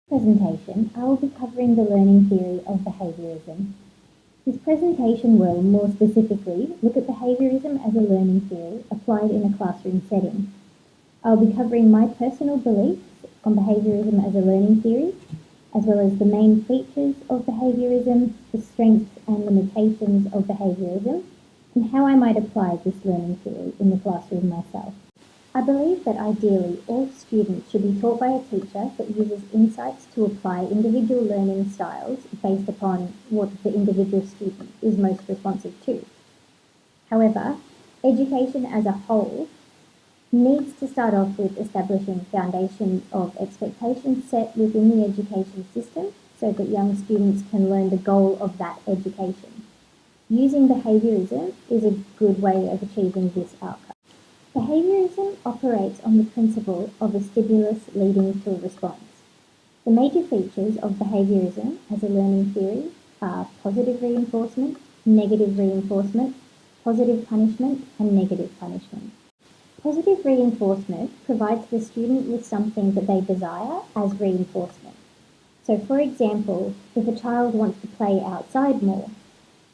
Presentation, I will be covering the learning theory of behaviourism. This presentation will, more specifically, look at behaviourism as a learning theory applied in a classroom setting. I will be covering my personal beliefs on behaviourism as a learning theory, as well as the main features of behaviourism, the strengths and limitations of behaviourism, and how I might apply this learning theory in the classroom myself. I believe that ideally all students should be taught by a teacher that uses insights to apply individual learning styles based upon what the individual student is most responsive to. However, education as a whole needs to start off with establishing foundations of expectations set within the education system so that young students can learn the goal of that education. Using behaviourism is a good way of achieving this outcome. Behaviourism operates on the principle of a stimulus leading to a response. The major features of behaviourism as a learning theory are positive reinforcement, negative reinforcement, positive punishment, and negative punishment. Positive reinforcement provides the student with something that they desire as reinforcement. So, for example, if a child wants to play outside more,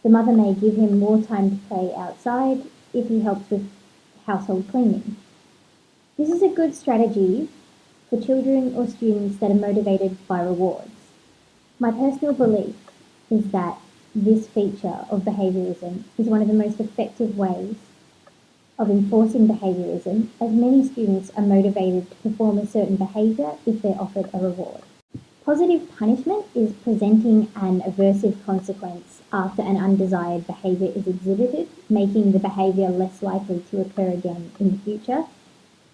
the mother may give him more time to play outside if he helps with household cleaning. This is a good strategy for children or students that are motivated by rewards. My personal belief is that this feature of behaviourism is one of the most effective ways of enforcing behaviourism, as many students are motivated to perform a certain behaviour if they're offered a reward. Positive punishment is presenting an aversive consequence after an undesired behaviour is exhibited, making the behaviour less likely to occur again in the future.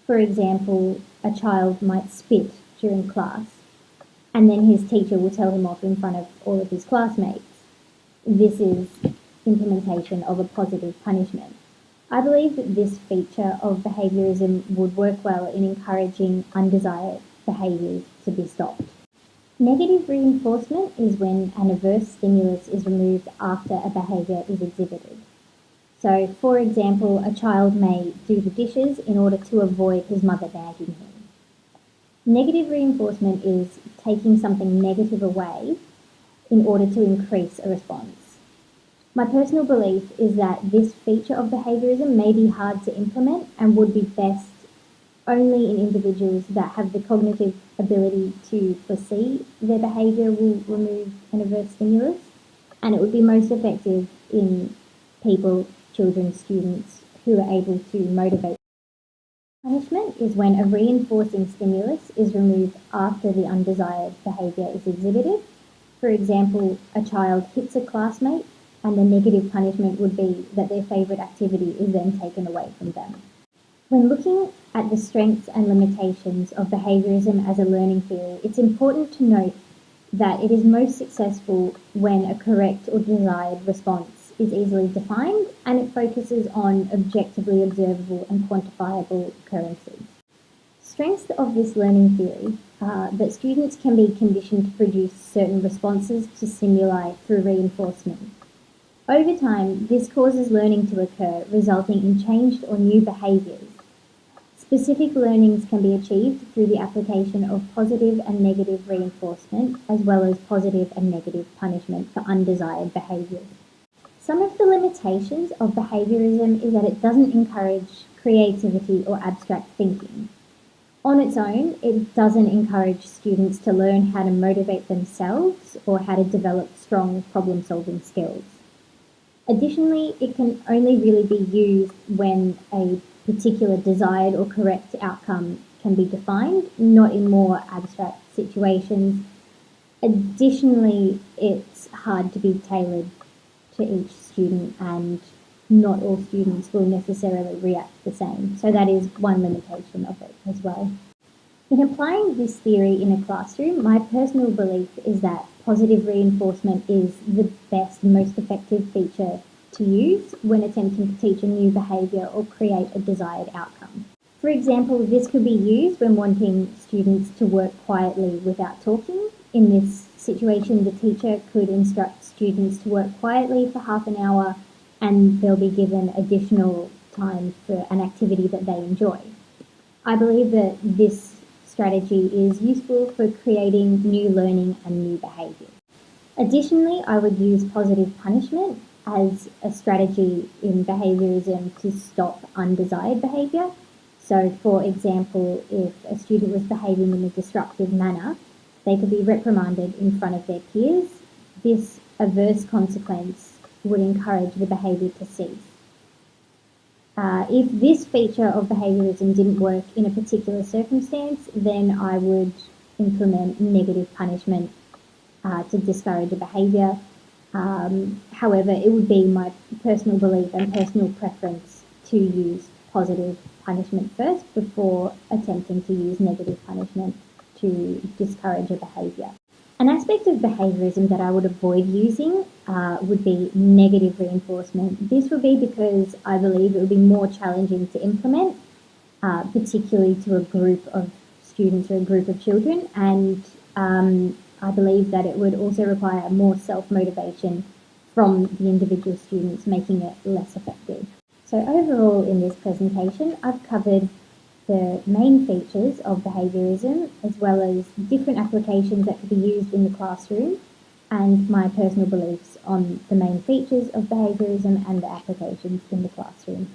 For example, a child might spit during class, and then his teacher will tell him off in front of all of his classmates. This is implementation of a positive punishment. I believe that this feature of behaviourism would work well in encouraging undesired behaviours to be stopped. Negative reinforcement is when an adverse stimulus is removed after a behaviour is exhibited. So, for example, a child may do the dishes in order to avoid his mother nagging him. Negative reinforcement is taking something negative away in order to increase a response. My personal belief is that this feature of behaviourism may be hard to implement and would be best only in individuals that have the cognitive ability to foresee their behaviour will remove an adverse stimulus, and it would be most effective in people, children, students who are able to motivate. Punishment is when a reinforcing stimulus is removed after the undesired behaviour is exhibited. For example, a child hits a classmate and the negative punishment would be that their favourite activity is then taken away from them. When looking at the strengths and limitations of behaviourism as a learning theory, it's important to note that it is most successful when a correct or desired response is easily defined and it focuses on objectively observable and quantifiable occurrences. Strengths of this learning theory are that students can be conditioned to produce certain responses to stimuli through reinforcement. Over time, this causes learning to occur, resulting in changed or new behaviours. Specific learnings can be achieved through the application of positive and negative reinforcement, as well as positive and negative punishment for undesired behaviours. Some of the limitations of behaviourism is that it doesn't encourage creativity or abstract thinking. On its own, it doesn't encourage students to learn how to motivate themselves or how to develop strong problem-solving skills. Additionally, it can only really be used when a particular desired or correct outcome can be defined, not in more abstract situations. Additionally, it's hard to be tailored to each student and not all students will necessarily react the same. So that is one limitation of it as well. In applying this theory in a classroom, my personal belief is that positive reinforcement is the best, most effective feature to use when attempting to teach a new behaviour or create a desired outcome. For example, this could be used when wanting students to work quietly without talking. In this situation, the teacher could instruct students to work quietly for half an hour and they'll be given additional time for an activity that they enjoy. I believe that this strategy is useful for creating new learning and new behaviour. Additionally, I would use positive punishment as a strategy in behaviourism to stop undesired behaviour. So, for example, if a student was behaving in a disruptive manner, they could be reprimanded in front of their peers. This adverse consequence would encourage the behaviour to cease. If this feature of behaviourism didn't work in a particular circumstance, then I would implement negative punishment to discourage a behaviour. However, it would be my personal belief and personal preference to use positive punishment first before attempting to use negative punishment to discourage a behaviour. An aspect of behaviourism that I would avoid using would be negative reinforcement. This would be because I believe it would be more challenging to implement, particularly to a group of students or a group of children, and I believe that it would also require more self-motivation from the individual students, making it less effective. So overall in this presentation, I've covered the main features of behaviourism, as well as different applications that could be used in the classroom, and my personal beliefs on the main features of behaviourism and the applications in the classroom.